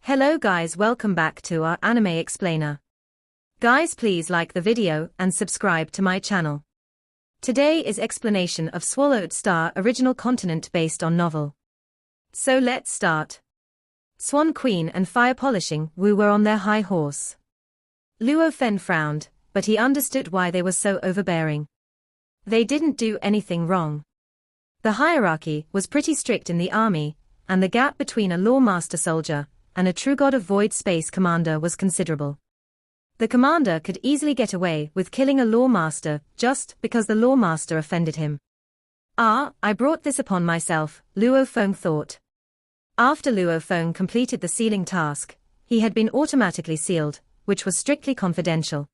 Hello guys, welcome back to our anime explainer. Guys, please like the video and subscribe to my channel. Today is explanation of Swallowed Star original continent based on novel. So let's start. Swan Queen and Fire Polishing Wu were on their high horse. Luo Feng frowned, but he understood why they were so overbearing. They didn't do anything wrong. The hierarchy was pretty strict in the army, and the gap between a law master soldier and a true god of void space commander was considerable. The commander could easily get away with killing a law master just because the law master offended him. I brought this upon myself, Luo Feng thought. After Luo Feng completed the sealing task, he had been automatically sealed, which was strictly confidential.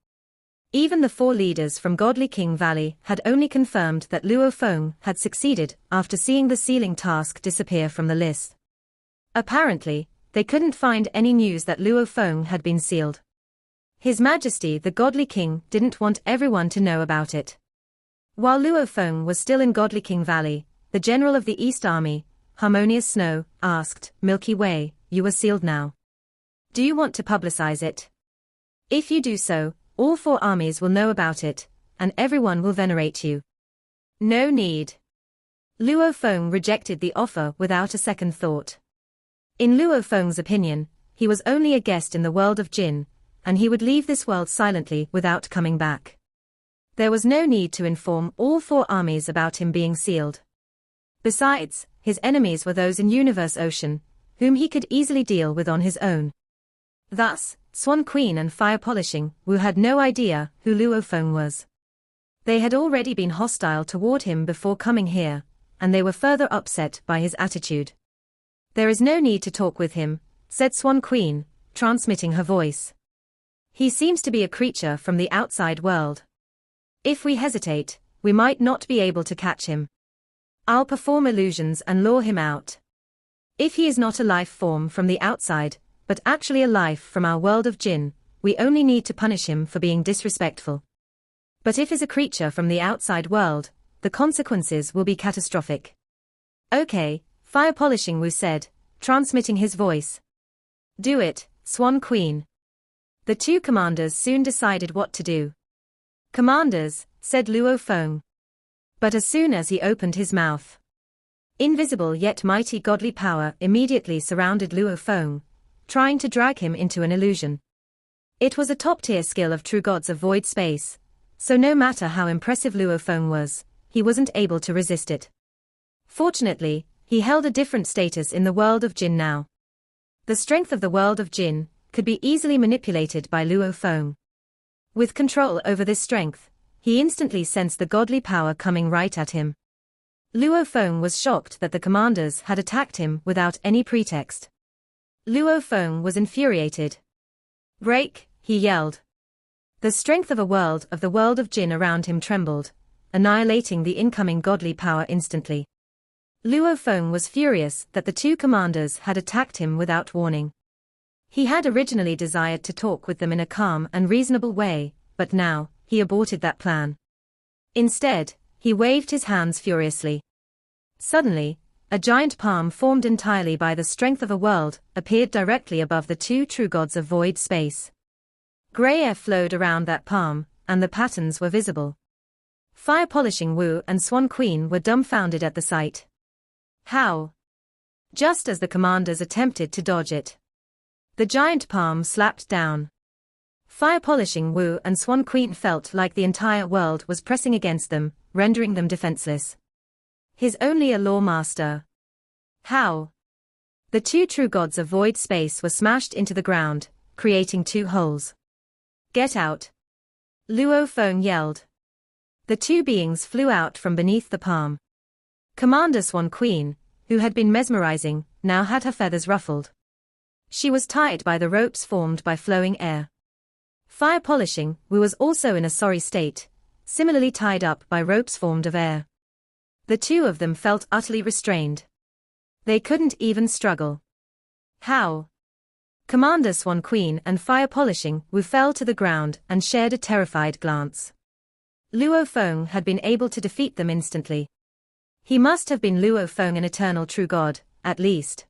Even the 4 leaders from Godly King Valley had only confirmed that Luo Feng had succeeded after seeing the sealing task disappear from the list. Apparently, they couldn't find any news that Luo Feng had been sealed. His Majesty the Godly King didn't want everyone to know about it. While Luo Feng was still in Godly King Valley, the general of the East Army, Harmonious Snow, asked, "Milky Way, you are sealed now. Do you want to publicize it? If you do so, all 4 armies will know about it, and everyone will venerate you." No need. Luo Feng rejected the offer without a second thought. In Luo Feng's opinion, he was only a guest in the world of Jin, and he would leave this world silently without coming back. There was no need to inform all 4 armies about him being sealed. Besides, his enemies were those in Universe Ocean, whom he could easily deal with on his own. Thus, Swan Queen and Fire Polishing Wu had no idea who Luo Feng was. They had already been hostile toward him before coming here, and they were further upset by his attitude. "There is no need to talk with him," said Swan Queen, transmitting her voice. "He seems to be a creature from the outside world. If we hesitate, we might not be able to catch him. I'll perform illusions and lure him out. If he is not a life form from the outside, but actually a life from our world of Jin, we only need to punish him for being disrespectful. But if he is a creature from the outside world, the consequences will be catastrophic." "Okay," Fire Polishing Wu said, transmitting his voice. "Do it, Swan Queen." The 2 commanders soon decided what to do. "Commanders," said Luo Feng. But as soon as he opened his mouth, invisible yet mighty godly power immediately surrounded Luo Feng, trying to drag him into an illusion. It was a top-tier skill of true gods of void space, so no matter how impressive Luo Feng was, he wasn't able to resist it. Fortunately, he held a different status in the world of Jin now. The strength of the world of Jin could be easily manipulated by Luo Feng. With control over this strength, he instantly sensed the godly power coming right at him. Luo Feng was shocked that the commanders had attacked him without any pretext. Luo Feng was infuriated. "Break," he yelled. The strength of the world of Jin around him trembled, annihilating the incoming godly power instantly. Luo Feng was furious that the 2 commanders had attacked him without warning. He had originally desired to talk with them in a calm and reasonable way, but now, he aborted that plan. Instead, he waved his hands furiously. Suddenly, a giant palm formed entirely by the strength of a world appeared directly above the 2 true gods of void space. Grey air flowed around that palm, and the patterns were visible. Fire Polishing Wu and Swan Queen were dumbfounded at the sight. How? Just as the commanders attempted to dodge it, the giant palm slapped down. Fire Polishing Wu and Swan Queen felt like the entire world was pressing against them, rendering them defenseless. He's only a law master. How? The 2 true gods of void space were smashed into the ground, creating 2 holes. "Get out!" Luo Feng yelled. The 2 beings flew out from beneath the palm. Commander Swan Queen, who had been mesmerizing, now had her feathers ruffled. She was tied by the ropes formed by flowing air. Fire Polishing Wu was also in a sorry state, similarly tied up by ropes formed of air. The 2 of them felt utterly restrained. They couldn't even struggle. How? Commander Swan Queen and Fire Polishing Wu fell to the ground and shared a terrified glance. Luo Feng had been able to defeat them instantly. He must have been Luo Feng, an eternal true god, at least.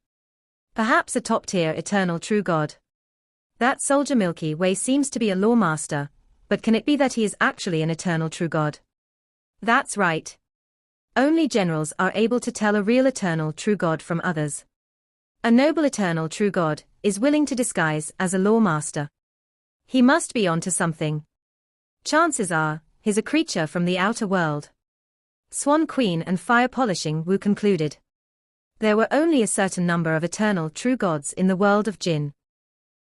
Perhaps a top-tier eternal true god. That soldier Milky Way seems to be a law master, but can it be that he is actually an eternal true god? That's right. Only generals are able to tell a real eternal true god from others. A noble eternal true god is willing to disguise as a law master. He must be onto something. Chances are, he's a creature from the outer world. Swan Queen and Fire Polishing Wu concluded. There were only a certain number of eternal true gods in the world of Jin.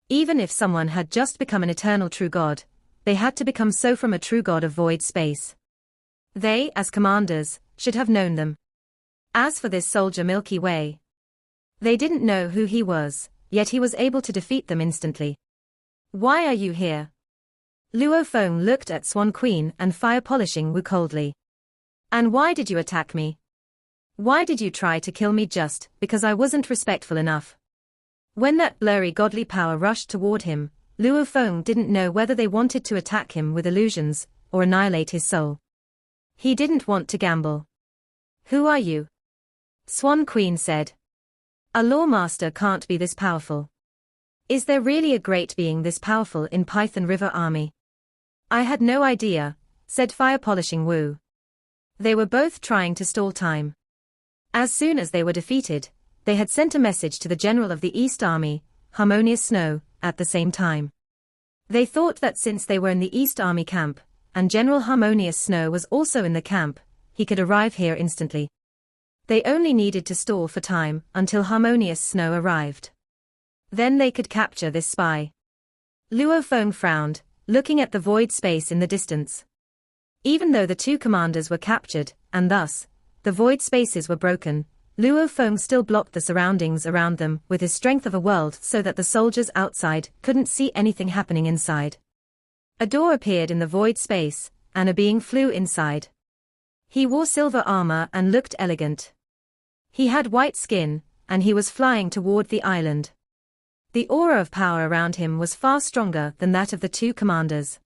Even if someone had just become an eternal true god, they had to become so from a true god of void space. They, as commanders, should have known them. As for this soldier Milky Way, they didn't know who he was, yet he was able to defeat them instantly. Why are you here? Luo Feng looked at Swan Queen and Fire Polishing Wu coldly. And why did you attack me? Why did you try to kill me just because I wasn't respectful enough? When that blurry godly power rushed toward him, Luo Feng didn't know whether they wanted to attack him with illusions or annihilate his soul. He didn't want to gamble. Who are you? Swan Queen said. A law master can't be this powerful. Is there really a great being this powerful in Python River Army? I had no idea, said Fire Polishing Wu. They were both trying to stall time. As soon as they were defeated, they had sent a message to the general of the East Army, Harmonious Snow, at the same time. They thought that since they were in the East Army camp, and General Harmonious Snow was also in the camp, he could arrive here instantly. They only needed to stall for time until Harmonious Snow arrived. Then they could capture this spy. Luo Feng frowned, looking at the void space in the distance. Even though the two commanders were captured, and thus, the void spaces were broken, Luo Feng still blocked the surroundings around them with his strength of a world so that the soldiers outside couldn't see anything happening inside. A door appeared in the void space, and a being flew inside. He wore silver armor and looked elegant. He had white skin, and he was flying toward the island. The aura of power around him was far stronger than that of the two commanders.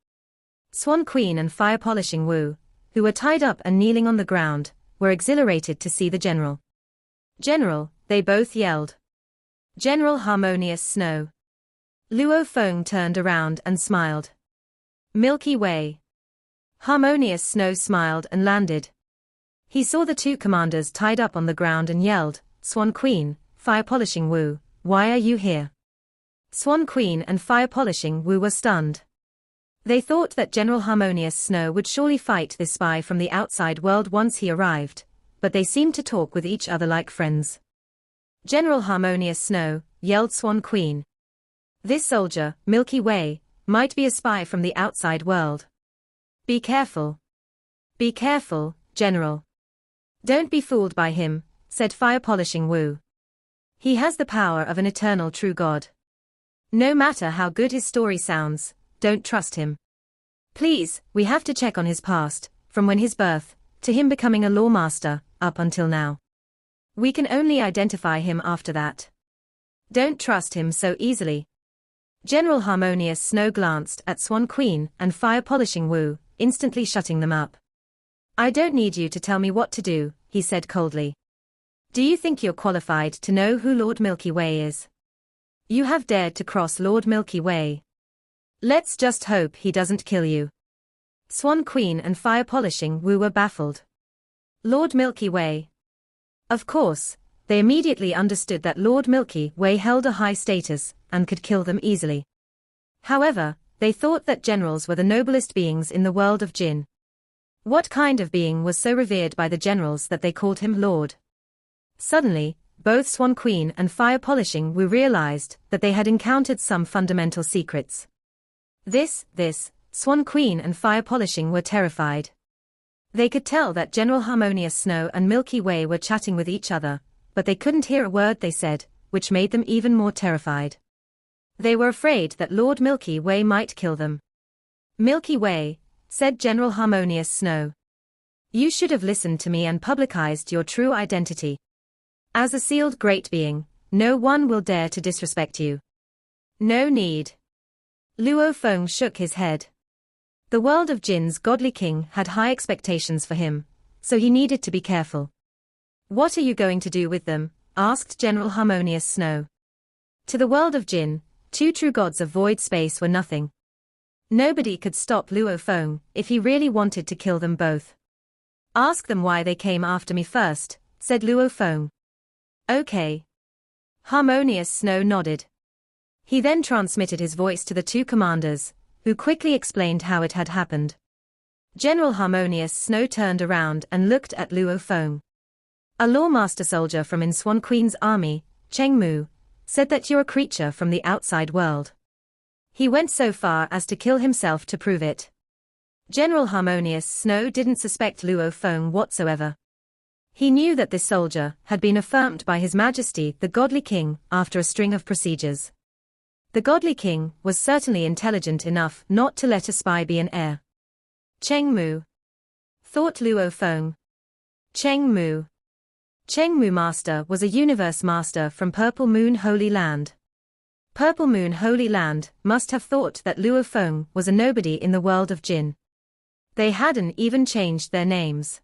Swan Queen and Fire Polishing Wu, who were tied up and kneeling on the ground, were exhilarated to see the general. General, they both yelled. General Harmonious Snow. Luo Feng turned around and smiled. Milky Way. Harmonious Snow smiled and landed. He saw the two commanders tied up on the ground and yelled, Swan Queen, Fire Polishing Wu, why are you here? Swan Queen and Fire Polishing Wu were stunned. They thought that General Harmonious Snow would surely fight this spy from the outside world once he arrived, but they seemed to talk with each other like friends. General Harmonious Snow, yelled Swan Queen. This soldier, Milky Way, might be a spy from the outside world. Be careful. Be careful, General. Don't be fooled by him, said Fire Polishing Wu. He has the power of an eternal true god. No matter how good his story sounds, don't trust him. Please, we have to check on his past, from when his birth, to him becoming a law master, up until now. We can only identify him after that. Don't trust him so easily. General Harmonious Snow glanced at Swan Queen and Fire Polishing Wu, instantly shutting them up. I don't need you to tell me what to do, he said coldly. Do you think you're qualified to know who Lord Milky Way is? You have dared to cross Lord Milky Way. Let's just hope he doesn't kill you. Swan Queen and Fire Polishing Wu were baffled. Lord Milky Way. Of course, they immediately understood that Lord Milky Way held a high status and could kill them easily. However, they thought that generals were the noblest beings in the world of Jin. What kind of being was so revered by the generals that they called him Lord? Suddenly, both Swan Queen and Fire Polishing Wu realized that they had encountered some fundamental secrets. Swan Queen and Fire Polishing were terrified. They could tell that General Harmonious Snow and Milky Way were chatting with each other, but they couldn't hear a word they said, which made them even more terrified. They were afraid that Lord Milky Way might kill them. Milky Way, said General Harmonious Snow. You should have listened to me and publicized your true identity. As a sealed great being, no one will dare to disrespect you. No need. Luo Feng shook his head. The world of Jin's godly king had high expectations for him, so he needed to be careful. What are you going to do with them? Asked General Harmonious Snow. To the world of Jin, two true gods of void space were nothing. Nobody could stop Luo Feng if he really wanted to kill them both. Ask them why they came after me first, said Luo Feng. Okay. Harmonious Snow nodded. He then transmitted his voice to the two commanders, who quickly explained how it had happened. General Harmonious Snow turned around and looked at Luo Feng. A lawmaster soldier from In Swan Queen's army, Cheng Mu, said that you're a creature from the outside world. He went so far as to kill himself to prove it. General Harmonious Snow didn't suspect Luo Feng whatsoever. He knew that this soldier had been affirmed by His Majesty the Godly King after a string of procedures. The Godly King was certainly intelligent enough not to let a spy be an heir. Cheng Mu, thought Luo Feng. Cheng Mu. Cheng Mu Master was a universe master from Purple Moon Holy Land. Purple Moon Holy Land must have thought that Luo Feng was a nobody in the world of Jin. They hadn't even changed their names.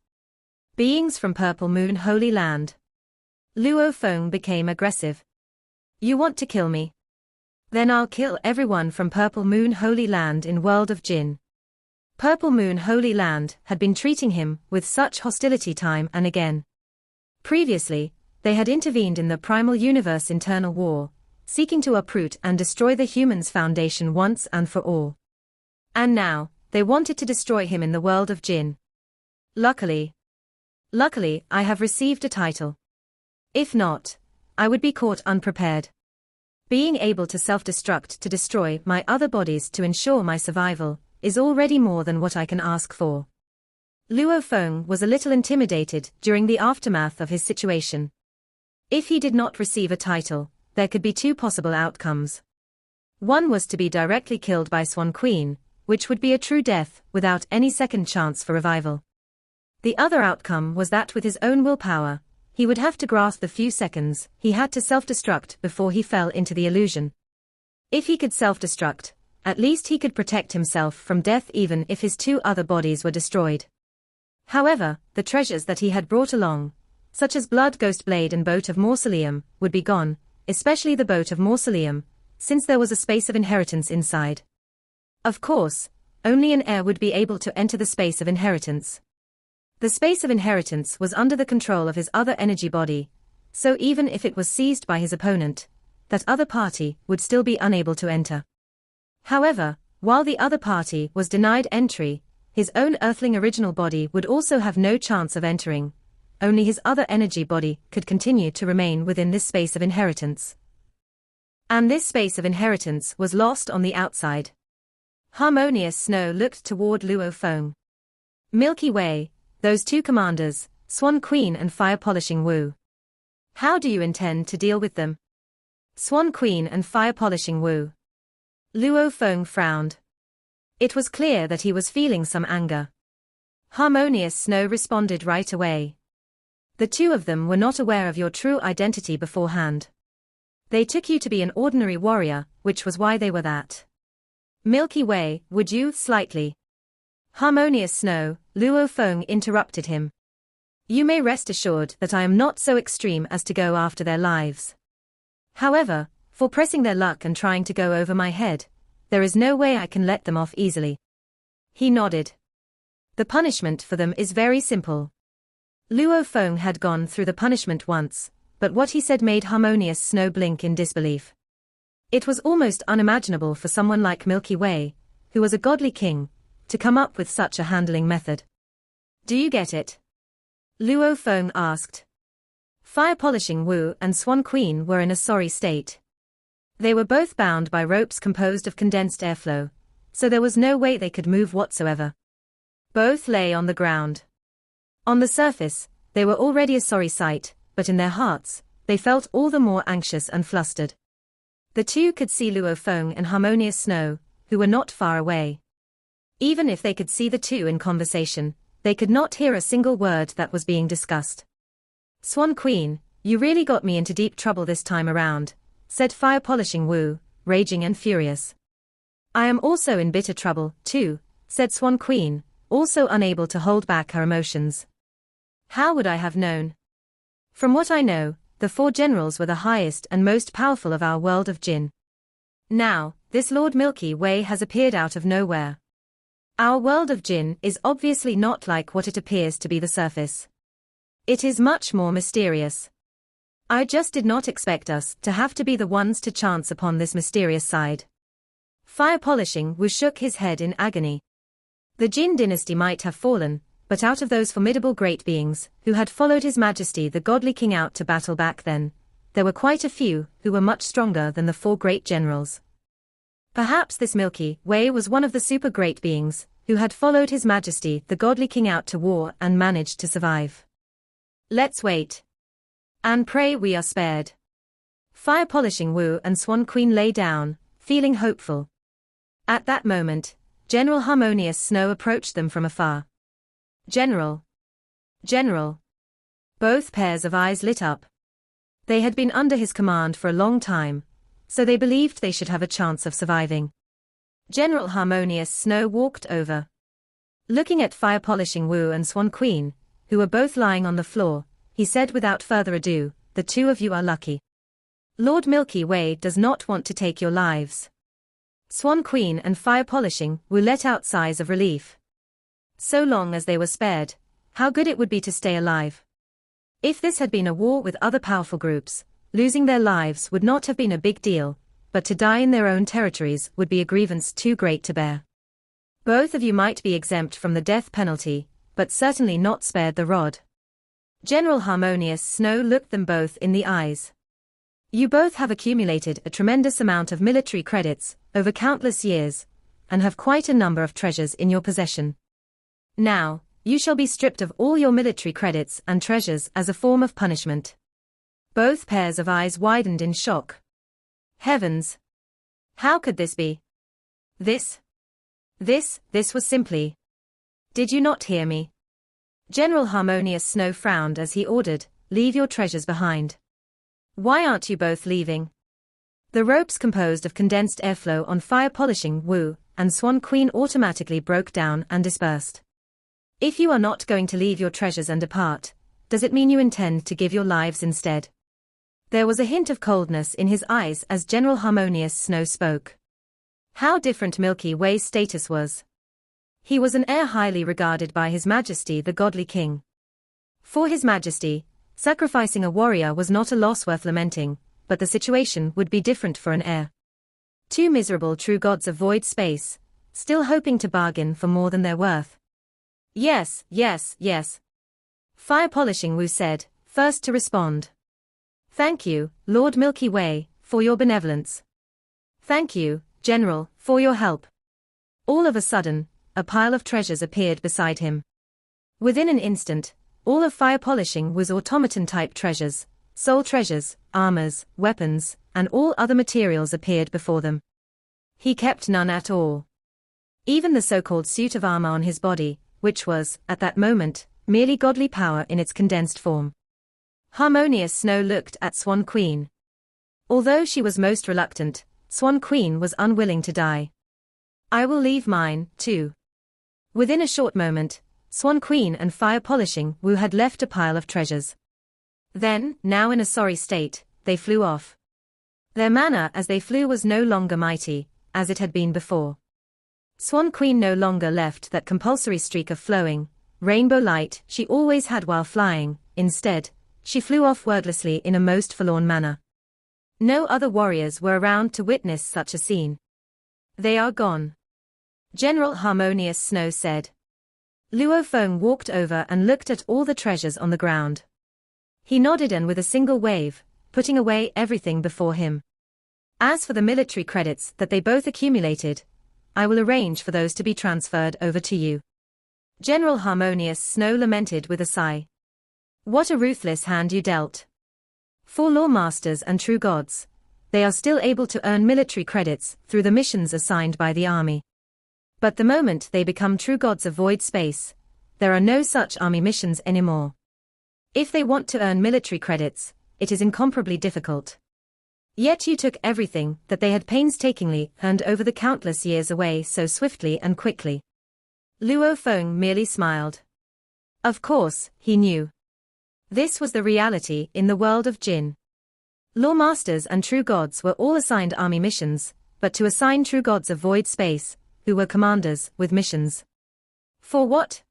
Beings from Purple Moon Holy Land. Luo Feng became aggressive. You want to kill me? Then I'll kill everyone from Purple Moon Holy Land in world of Jin. Purple Moon Holy Land had been treating him with such hostility time and again. Previously, they had intervened in the Primal Universe internal war, seeking to uproot and destroy the humans' foundation once and for all. And now, they wanted to destroy him in the world of Jin. Luckily, I have received a title. If not, I would be caught unprepared. Being able to self-destruct to destroy my other bodies to ensure my survival is already more than what I can ask for. Luo Feng was a little intimidated during the aftermath of his situation. If he did not receive a title, there could be two possible outcomes. One was to be directly killed by Swan Queen, which would be a true death without any second chance for revival. The other outcome was that with his own willpower, he would have to grasp the few seconds he had to self-destruct before he fell into the illusion. If he could self-destruct, at least he could protect himself from death even if his two other bodies were destroyed. However, the treasures that he had brought along, such as Blood Ghost Blade and Boat of Mausoleum, would be gone, especially the Boat of Mausoleum, since there was a space of inheritance inside. Of course, only an heir would be able to enter the space of inheritance. The space of inheritance was under the control of his other energy body, so even if it was seized by his opponent, that other party would still be unable to enter. However, while the other party was denied entry, his own earthling original body would also have no chance of entering. Only his other energy body could continue to remain within this space of inheritance. And this space of inheritance was lost on the outside. Harmonious Snow looked toward Luo Feng. Milky Way, those two commanders, Swan Queen and Fire Polishing Wu. How do you intend to deal with them? Swan Queen and Fire Polishing Wu. Luo Feng frowned. It was clear that he was feeling some anger. Harmonious Snow responded right away. The two of them were not aware of your true identity beforehand. They took you to be an ordinary warrior, which was why they were that. Milky Way, would you, slightly? Harmonious Snow, Luo Feng interrupted him. You may rest assured that I am not so extreme as to go after their lives. However, for pressing their luck and trying to go over my head, there is no way I can let them off easily. He nodded. The punishment for them is very simple. Luo Feng had gone through the punishment once, but what he said made Harmonious Snow blink in disbelief. It was almost unimaginable for someone like Milky Way, who was a godly king, to come up with such a handling method. Do you get it? Luo Feng asked. Fire Polishing Wu and Swan Queen were in a sorry state. They were both bound by ropes composed of condensed airflow, so there was no way they could move whatsoever. Both lay on the ground. On the surface, they were already a sorry sight, but in their hearts, they felt all the more anxious and flustered. The two could see Luo Feng and Harmonious Snow, who were not far away. Even if they could see the two in conversation, they could not hear a single word that was being discussed. Swan Queen, you really got me into deep trouble this time around, said Fire Polishing Wu, raging and furious. I am also in bitter trouble, too, said Swan Queen, also unable to hold back her emotions. How would I have known? From what I know, the 4 generals were the highest and most powerful of our world of Jin. Now, this Lord Milky Way has appeared out of nowhere. Our world of Jin is obviously not like what it appears to be the surface. It is much more mysterious. I just did not expect us to have to be the ones to chance upon this mysterious side. Fire Polishing Wu shook his head in agony. The Jin dynasty might have fallen, but out of those formidable great beings, who had followed His Majesty the Godly King out to battle back then, there were quite a few who were much stronger than the 4 great generals. Perhaps this Milky Way was one of the super great beings, who had followed His Majesty the Godly King out to war and managed to survive. Let's wait. And pray we are spared. Fire Polishing Wu and Swan Queen lay down, feeling hopeful. At that moment, General Harmonious Snow approached them from afar. General! General! Both pairs of eyes lit up. They had been under his command for a long time, so they believed they should have a chance of surviving. General Harmonious Snow walked over. Looking at Fire Polishing Wu and Swan Queen, who were both lying on the floor, he said without further ado, "The 2 of you are lucky. Lord Milky Way does not want to take your lives." Swan Queen and Fire Polishing Wu let out sighs of relief. So long as they were spared, how good it would be to stay alive. If this had been a war with other powerful groups, losing their lives would not have been a big deal, but to die in their own territories would be a grievance too great to bear. Both of you might be exempt from the death penalty, but certainly not spared the rod. General Harmonious Snow looked them both in the eyes. You both have accumulated a tremendous amount of military credits over countless years, and have quite a number of treasures in your possession. Now, you shall be stripped of all your military credits and treasures as a form of punishment. Both pairs of eyes widened in shock. Heavens! How could this be? This was simply... Did you not hear me? General Harmonious Snow frowned as he ordered, "Leave your treasures behind." Why aren't you both leaving? The ropes composed of condensed airflow on Fire Polishing Wu and Swan Queen automatically broke down and dispersed. If you are not going to leave your treasures and depart, does it mean you intend to give your lives instead? There was a hint of coldness in his eyes as General Harmonious Snow spoke. How different Milky Way's status was. He was an heir highly regarded by His Majesty the Godly King. For His Majesty, sacrificing a warrior was not a loss worth lamenting, but the situation would be different for an heir. 2 miserable true gods of void space, still hoping to bargain for more than their worth. Yes. Fire Polishing Wu said, first to respond. Thank you, Lord Milky Way, for your benevolence. Thank you, General, for your help. All of a sudden, a pile of treasures appeared beside him. Within an instant, all of Fire Polishing Wu's automaton-type treasures, soul treasures, armors, weapons, and all other materials appeared before them. He kept none at all. Even the so-called suit of armor on his body, which was, at that moment, merely godly power in its condensed form. Harmonious Snow looked at Swan Queen. Although she was most reluctant, Swan Queen was unwilling to die. I will leave mine, too. Within a short moment, Swan Queen and Fire Polishing Wu had left a pile of treasures. Then, now in a sorry state, they flew off. Their manner as they flew was no longer mighty, as it had been before. Swan Queen no longer left that compulsory streak of flowing, rainbow light she always had while flying. Instead, she flew off wordlessly in a most forlorn manner. No other warriors were around to witness such a scene. They are gone. General Harmonious Snow said. Luo Feng walked over and looked at all the treasures on the ground. He nodded and with a single wave, putting away everything before him. As for the military credits that they both accumulated, I will arrange for those to be transferred over to you. General Harmonious Snow lamented with a sigh. What a ruthless hand you dealt. For law masters and true gods, they are still able to earn military credits through the missions assigned by the army. But the moment they become true gods of void space, there are no such army missions anymore. If they want to earn military credits, it is incomparably difficult. Yet you took everything that they had painstakingly earned over the countless years away so swiftly and quickly. Luo Feng merely smiled. Of course, he knew. This was the reality in the world of Jin. Law Masters and True Gods were all assigned army missions, but to assign True Gods of Void Space, who were commanders, with missions. For what?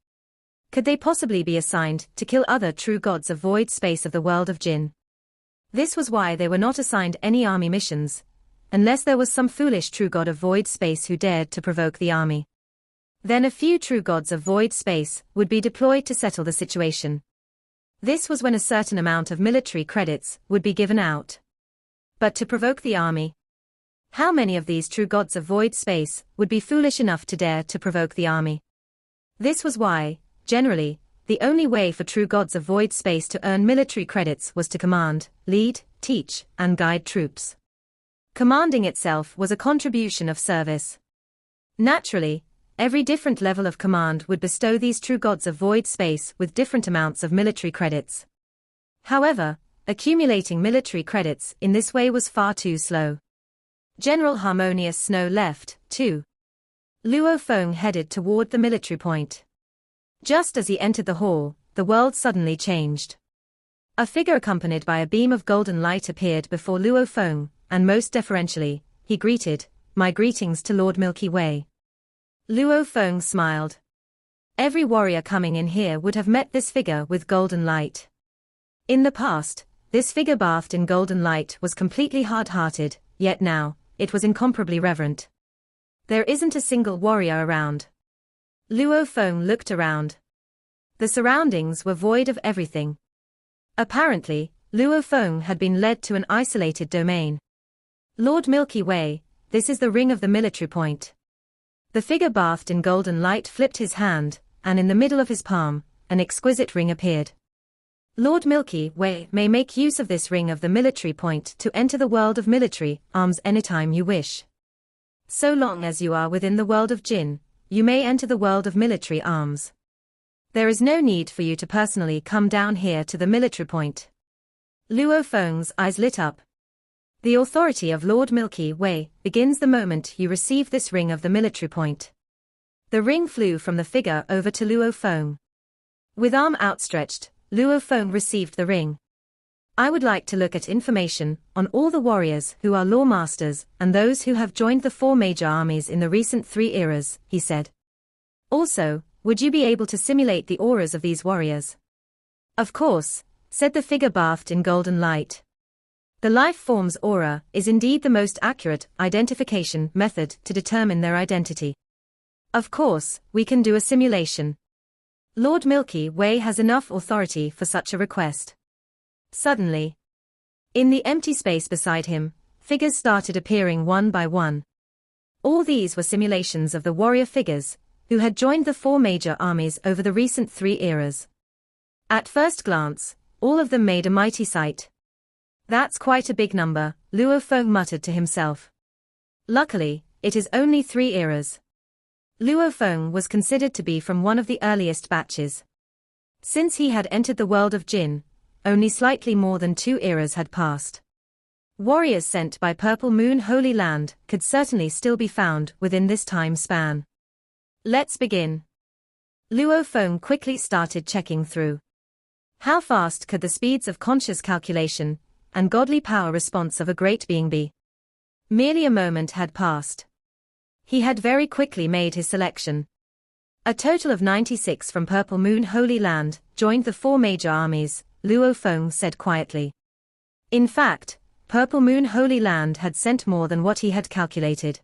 Could they possibly be assigned to kill other True Gods of Void Space of the world of Jin? This was why they were not assigned any army missions, unless there was some foolish True God of Void Space who dared to provoke the army. Then a few True Gods of Void Space would be deployed to settle the situation. This was when a certain amount of military credits would be given out. But to provoke the army, how many of these True Gods of Void Space would be foolish enough to dare to provoke the army? This was why, generally, the only way for True Gods of Void Space to earn military credits was to command, lead, teach, and guide troops. Commanding itself was a contribution of service. Naturally, every different level of command would bestow these True Gods of Void Space with different amounts of military credits. However, accumulating military credits in this way was far too slow. General Harmonious Snow left, too. Luo Feng headed toward the military point. Just as he entered the hall, the world suddenly changed. A figure accompanied by a beam of golden light appeared before Luo Feng, and most deferentially, he greeted, "My greetings to Lord Milky Way." Luo Feng smiled. Every warrior coming in here would have met this figure with golden light. In the past, this figure bathed in golden light was completely hard-hearted, yet now, it was incomparably reverent. There isn't a single warrior around. Luo Feng looked around. The surroundings were void of everything. Apparently, Luo Feng had been led to an isolated domain. Lord Milky Way, this is the ring of the military point. The figure bathed in golden light flipped his hand, and in the middle of his palm, an exquisite ring appeared. Lord Milky Way may make use of this ring of the military point to enter the world of military arms anytime you wish. So long as you are within the world of Jin, you may enter the world of military arms. There is no need for you to personally come down here to the military point. Luo Feng's eyes lit up. The authority of Lord Milky Way begins the moment you receive this ring of the military point. The ring flew from the figure over to Luo Feng. With arm outstretched, Luo Feng received the ring. "I would like to look at information on all the warriors who are law masters and those who have joined the 4 major armies in the recent 3 eras," he said. "Also, would you be able to simulate the auras of these warriors?" "Of course," said the figure bathed in golden light. The life form's aura is indeed the most accurate identification method to determine their identity. "Of course, we can do a simulation. Lord Milky Way has enough authority for such a request." Suddenly, in the empty space beside him, figures started appearing one by one. All these were simulations of the warrior figures, who had joined the 4 major armies over the recent 3 eras. At first glance, all of them made a mighty sight. "That's quite a big number," Luo Feng muttered to himself. Luckily, it is only 3 eras. Luo Feng was considered to be from one of the earliest batches. Since he had entered the world of Jin, only slightly more than 2 eras had passed. Warriors sent by Purple Moon Holy Land could certainly still be found within this time span. Let's begin. Luo Feng quickly started checking through. How fast could the speeds of conscious calculation and godly power response of a great being be? Merely a moment had passed. He had very quickly made his selection. A total of 96 from Purple Moon Holy Land joined the 4 major armies, Luo Feng said quietly. In fact, Purple Moon Holy Land had sent more than what he had calculated.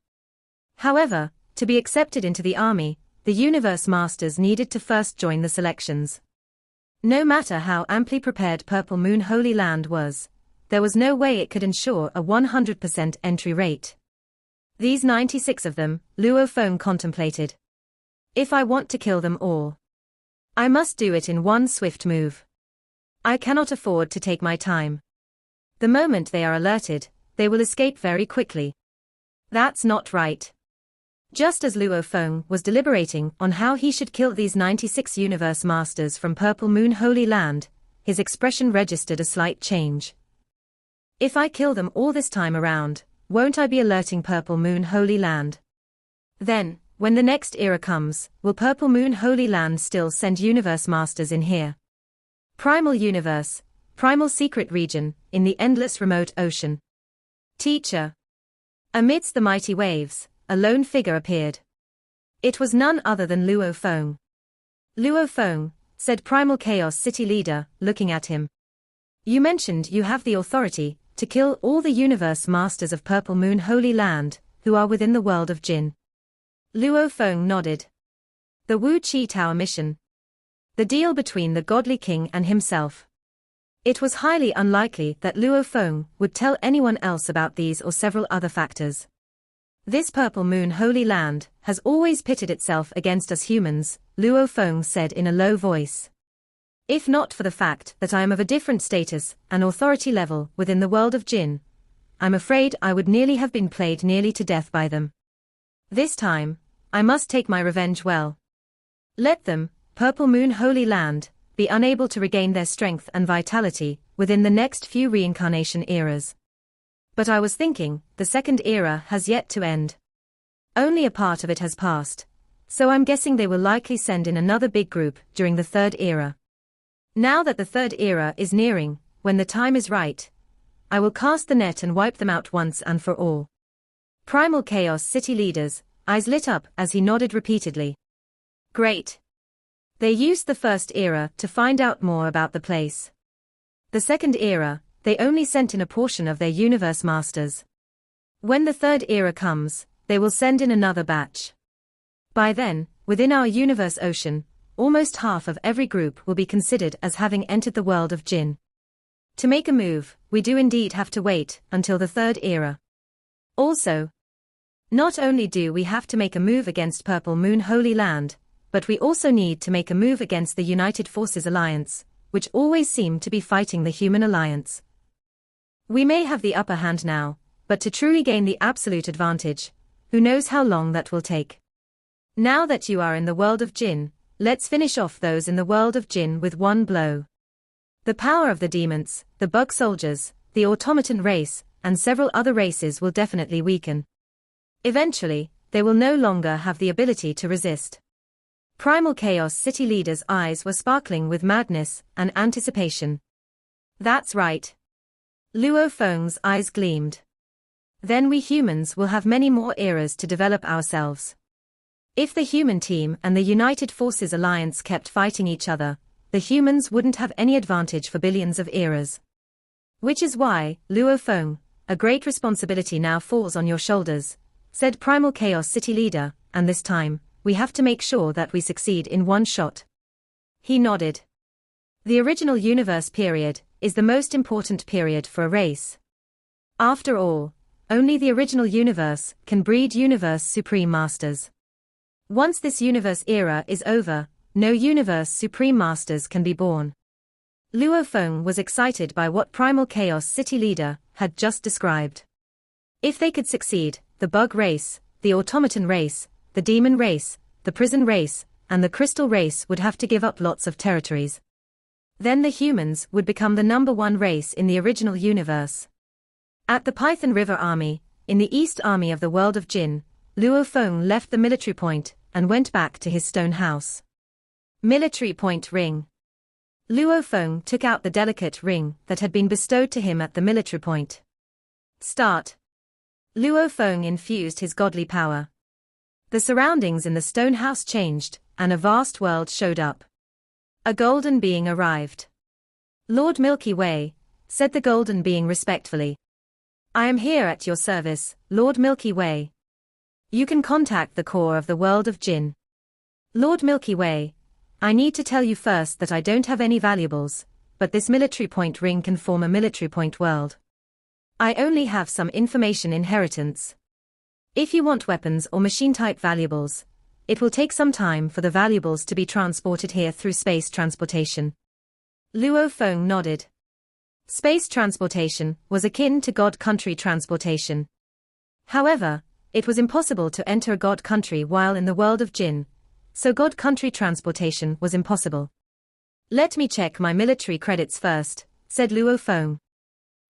However, to be accepted into the army, the Universe Masters needed to first join the selections. No matter how amply prepared Purple Moon Holy Land was, there was no way it could ensure a 100% entry rate. These 96 of them, Luo Feng contemplated. If I want to kill them all, I must do it in one swift move. I cannot afford to take my time. The moment they are alerted, they will escape very quickly. That's not right. Just as Luo Feng was deliberating on how he should kill these 96 Universe Masters from Purple Moon Holy Land, his expression registered a slight change. If I kill them all this time around, won't I be alerting Purple Moon Holy Land? Then, when the next era comes, will Purple Moon Holy Land still send Universe Masters in here? Primal universe, primal secret region, in the endless remote ocean. Teacher. Amidst the mighty waves, a lone figure appeared. It was none other than Luo Feng. Luo Feng, said Primal Chaos City leader, looking at him. You mentioned you have the authority to kill all the universe masters of Purple Moon Holy Land, who are within the world of Jin. Luo Feng nodded. The Wu Chi Tower mission. The deal between the godly king and himself. It was highly unlikely that Luo Feng would tell anyone else about these or several other factors. This Purple Moon Holy Land has always pitted itself against us humans, Luo Feng said in a low voice. If not for the fact that I am of a different status and authority level within the world of Jin, I'm afraid I would nearly have been played nearly to death by them. This time, I must take my revenge well. Let them, Purple Moon Holy Land, be unable to regain their strength and vitality within the next few reincarnation eras. But I was thinking, the second era has yet to end. Only a part of it has passed, so I'm guessing they will likely send in another big group during the third era. Now that the third era is nearing, when the time is right, I will cast the net and wipe them out once and for all. Primal Chaos City leader's eyes lit up as he nodded repeatedly. Great. They used the first era to find out more about the place. The second era, they only sent in a portion of their universe masters. When the third era comes, they will send in another batch. By then, within our universe ocean, almost half of every group will be considered as having entered the world of Jin. To make a move, we do indeed have to wait until the third era. Also, not only do we have to make a move against Purple Moon Holy Land, but we also need to make a move against the United Forces Alliance, which always seem to be fighting the Human Alliance. We may have the upper hand now, but to truly gain the absolute advantage, who knows how long that will take. Now that you are in the world of Jin, let's finish off those in the world of Jin with one blow. The power of the demons, the bug soldiers, the automaton race, and several other races will definitely weaken. Eventually, they will no longer have the ability to resist. Primal Chaos City leader's eyes were sparkling with madness and anticipation. That's right. Luo Feng's eyes gleamed. Then we humans will have many more eras to develop ourselves. If the human team and the United Forces Alliance kept fighting each other, the humans wouldn't have any advantage for billions of eras. Which is why, Luo Feng, a great responsibility now falls on your shoulders, said Primal Chaos City leader, and this time, we have to make sure that we succeed in one shot. He nodded. The original universe period is the most important period for a race. After all, only the original universe can breed universe supreme masters. Once this universe era is over, no universe supreme masters can be born. Luo Feng was excited by what Primal Chaos City leader had just described. If they could succeed, the bug race, the automaton race, the demon race, the prison race, and the crystal race would have to give up lots of territories. Then the humans would become the #1 race in the original universe. At the Python River Army, in the East Army of the world of Jin, Luo Feng left the military point and went back to his stone house. Military point ring. Luo Feng took out the delicate ring that had been bestowed to him at the military point. Start. Luo Feng infused his godly power. The surroundings in the stone house changed, and a vast world showed up. A golden being arrived. Lord Milky Way, said the golden being respectfully. I am here at your service, Lord Milky Way. You can contact the core of the world of Jin. Lord Milky Way, I need to tell you first that I don't have any valuables, but this military point ring can form a military point world. I only have some information inheritance. If you want weapons or machine-type valuables, it will take some time for the valuables to be transported here through space transportation. Luo Feng nodded. Space transportation was akin to God country transportation. However, it was impossible to enter a God country while in the world of Jin, so God country transportation was impossible. Let me check my military credits first, said Luo Feng.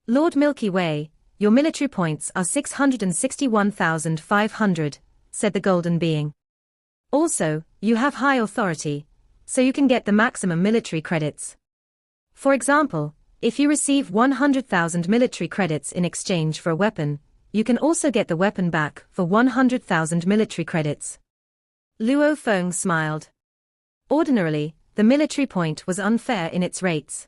Lord Milky Way, your military points are 661,500, said the golden being. Also, you have high authority, so you can get the maximum military credits. For example, if you receive 100,000 military credits in exchange for a weapon, you can also get the weapon back for 100,000 military credits. Luo Feng smiled. Ordinarily, the military point was unfair in its rates.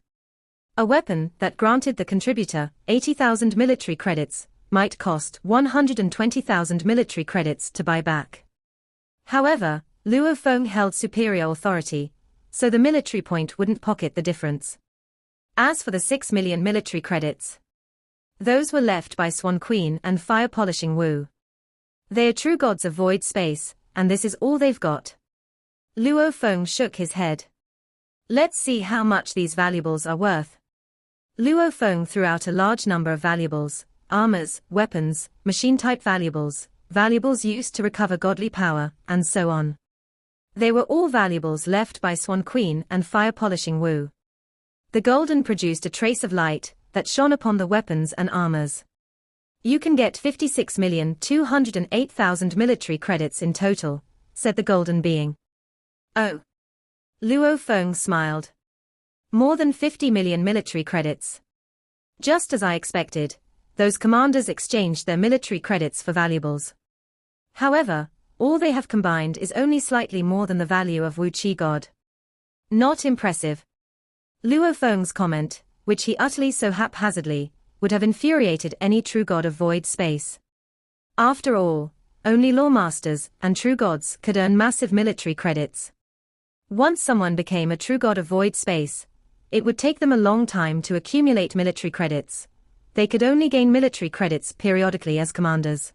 A weapon that granted the contributor 80,000 military credits might cost 120,000 military credits to buy back. However, Luo Feng held superior authority, so the military point wouldn't pocket the difference. As for the 6 million military credits, those were left by Swan Queen and Fire Polishing Wu. They are true gods of void space, and this is all they've got. Luo Feng shook his head. Let's see how much these valuables are worth. Luo Feng threw out a large number of valuables, armors, weapons, machine-type valuables, valuables used to recover godly power, and so on. They were all valuables left by Swan Queen and Fire Polishing Wu. The golden produced a trace of light that shone upon the weapons and armors. You can get 56,208,000 military credits in total, said the golden being. Oh. Luo Feng smiled. More than 50 million military credits. Just as I expected, those commanders exchanged their military credits for valuables. However, all they have combined is only slightly more than the value of Wu Qi God. Not impressive. Luo Feng's comment, which he uttered so haphazardly, would have infuriated any true god of void space. After all, only lawmasters and true gods could earn massive military credits. Once someone became a true god of void space, it would take them a long time to accumulate military credits. They could only gain military credits periodically as commanders.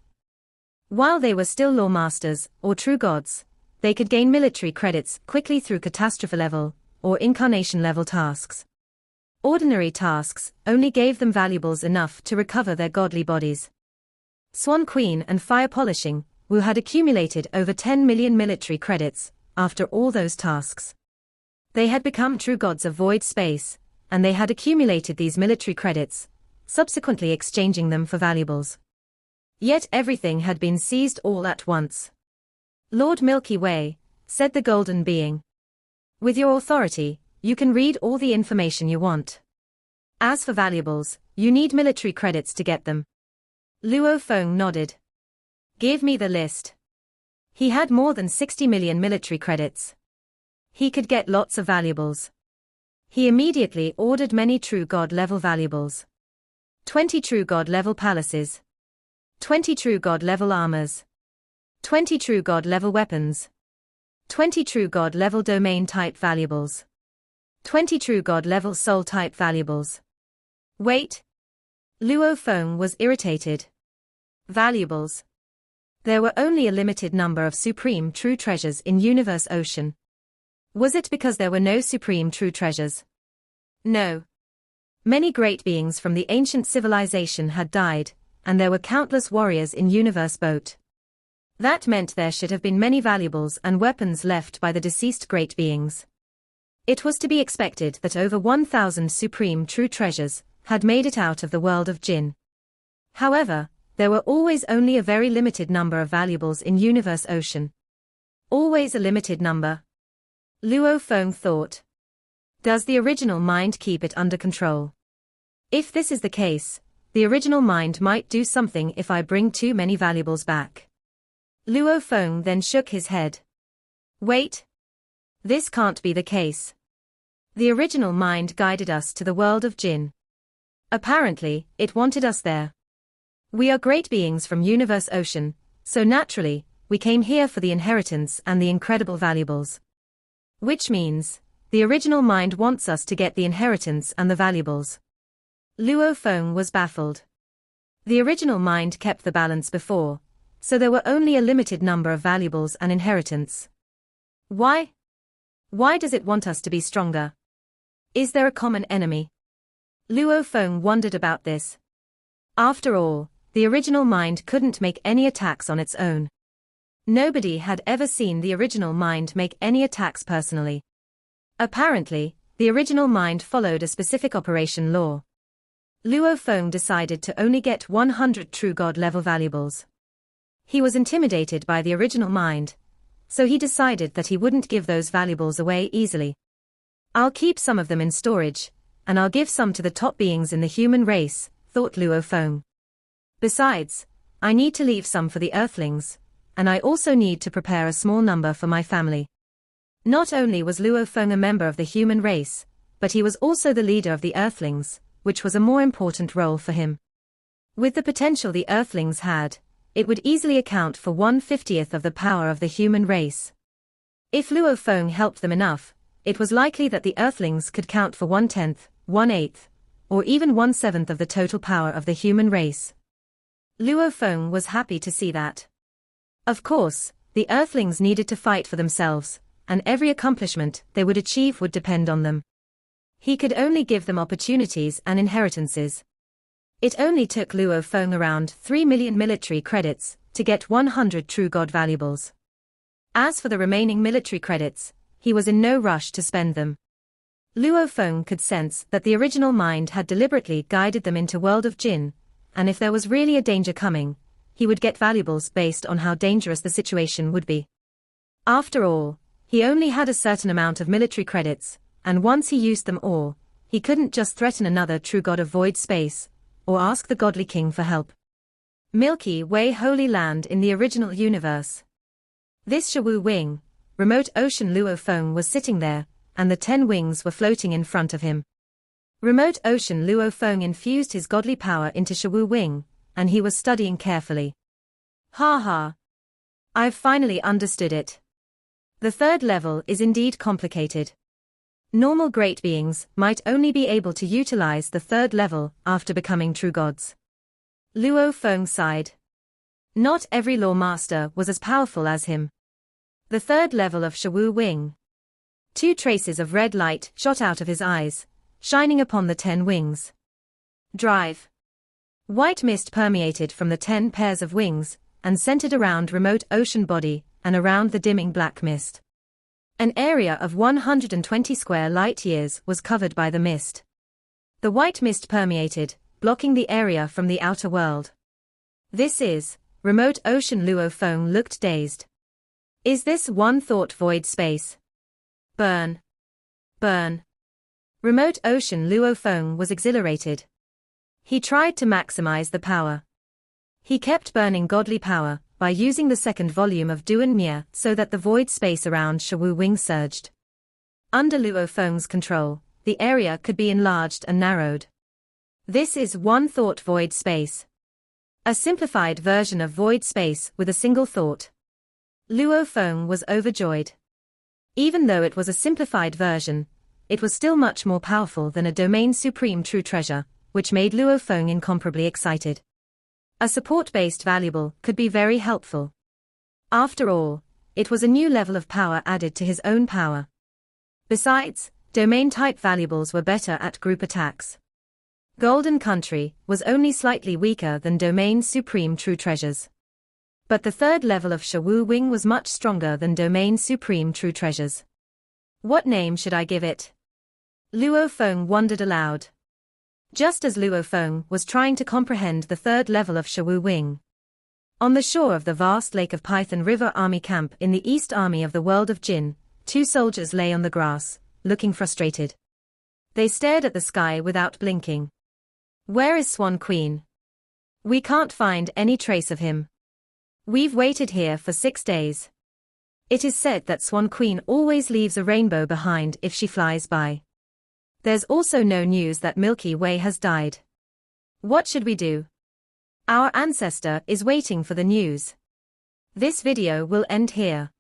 While they were still lawmasters or true gods, they could gain military credits quickly through catastrophe level or incarnation level tasks. Ordinary tasks only gave them valuables enough to recover their godly bodies. Swan Queen and Fire Polishing Wu had accumulated over 10 million military credits after all those tasks. They had become true gods of void space, and they had accumulated these military credits, subsequently exchanging them for valuables. Yet everything had been seized all at once. Lord Milky Way, said the golden being. With your authority, you can read all the information you want. As for valuables, you need military credits to get them. Luo Feng nodded. Give me the list. He had more than 60 million military credits. He could get lots of valuables. He immediately ordered many true god level valuables. 20 true god level palaces. 20 true god level armors. 20 true god level weapons. 20 true god level domain type valuables. 20 true god level soul type valuables. Wait. Luo Feng was irritated. Valuables. There were only a limited number of supreme true treasures in Universe Ocean. Was it because there were no supreme true treasures? No. Many great beings from the ancient civilization had died, and there were countless warriors in Universe Boat. That meant there should have been many valuables and weapons left by the deceased great beings. It was to be expected that over 1,000 supreme true treasures had made it out of the world of Jinn. However, there were always only a very limited number of valuables in Universe Ocean. Always a limited number. Luo Feng thought. Does the original mind keep it under control? If this is the case, the original mind might do something if I bring too many valuables back. Luo Feng then shook his head. Wait. This can't be the case. The original mind guided us to the world of Jinn. Apparently, it wanted us there. We are great beings from Universe Ocean, so naturally, we came here for the inheritance and the incredible valuables. Which means, the original mind wants us to get the inheritance and the valuables. Luo Feng was baffled. The original mind kept the balance before, so there were only a limited number of valuables and inheritance. Why? Why does it want us to be stronger? Is there a common enemy? Luo Feng wondered about this. After all, the original mind couldn't make any attacks on its own. Nobody had ever seen the original mind make any attacks personally. Apparently, the original mind followed a specific operation law. Luo Feng decided to only get 100 true god level valuables. He was intimidated by the original mind, so he decided that he wouldn't give those valuables away easily. I'll keep some of them in storage, and I'll give some to the top beings in the human race, thought Luo Feng. Besides, I need to leave some for the earthlings, and I also need to prepare a small number for my family. Not only was Luo Feng a member of the human race, but he was also the leader of the earthlings, which was a more important role for him. With the potential the earthlings had, it would easily account for 1/50th of the power of the human race. If Luo Feng helped them enough, it was likely that the earthlings could count for 1/10, 1/8, or even 1/7 of the total power of the human race. Luo Feng was happy to see that. Of course, the earthlings needed to fight for themselves, and every accomplishment they would achieve would depend on them. He could only give them opportunities and inheritances. It only took Luo Feng around 3 million military credits to get 100 true god valuables. As for the remaining military credits, he was in no rush to spend them. Luo Feng could sense that the original mind had deliberately guided them into world of Jin, and if there was really a danger coming, he would get valuables based on how dangerous the situation would be. After all, he only had a certain amount of military credits, and once he used them all, he couldn't just threaten another true god of void space, or ask the godly king for help. Milky Way Holy Land in the original universe. This Shawu Wing, remote ocean Luo Feng was sitting there, and the 10 wings were floating in front of him. Remote ocean Luo Feng infused his godly power into Shawu Wing, and he was studying carefully. Ha ha! I've finally understood it. The third level is indeed complicated. Normal great beings might only be able to utilize the third level after becoming true gods. Luo Feng sighed. Not every law master was as powerful as him. The third level of Shawu Wing. 2 traces of red light shot out of his eyes, shining upon the 10 wings. Drive. White mist permeated from the 10 pairs of wings, and centered around remote ocean body, and around the dimming black mist. An area of 120 square light-years was covered by the mist. The white mist permeated, blocking the area from the outer world. This is, remote ocean Luo Feng looked dazed. Is this one thought void space? Burn. Burn. Remote ocean Luo Feng was exhilarated. He tried to maximize the power. He kept burning godly power by using the second volume of Duan Mia so that the void space around Shawu Wing surged. Under Luo Feng's control, the area could be enlarged and narrowed. This is one thought void space. A simplified version of void space with a single thought. Luo Feng was overjoyed. Even though it was a simplified version, it was still much more powerful than a domain supreme true treasure, which made Luo Feng incomparably excited. A support-based valuable could be very helpful. After all, it was a new level of power added to his own power. Besides, domain-type valuables were better at group attacks. Golden Country was only slightly weaker than domain supreme true treasures. But the third level of Shawu Wing was much stronger than domain supreme true treasures. What name should I give it? Luo Feng wondered aloud. Just as Luo Feng was trying to comprehend the third level of Shawu Wing. On the shore of the vast Lake of Python River Army Camp in the East Army of the world of Jin, 2 soldiers lay on the grass, looking frustrated. They stared at the sky without blinking. Where is Swan Queen? We can't find any trace of him. We've waited here for 6 days. It is said that Swan Queen always leaves a rainbow behind if she flies by. There's also no news that Milky Way has died. What should we do? Our ancestor is waiting for the news. This video will end here.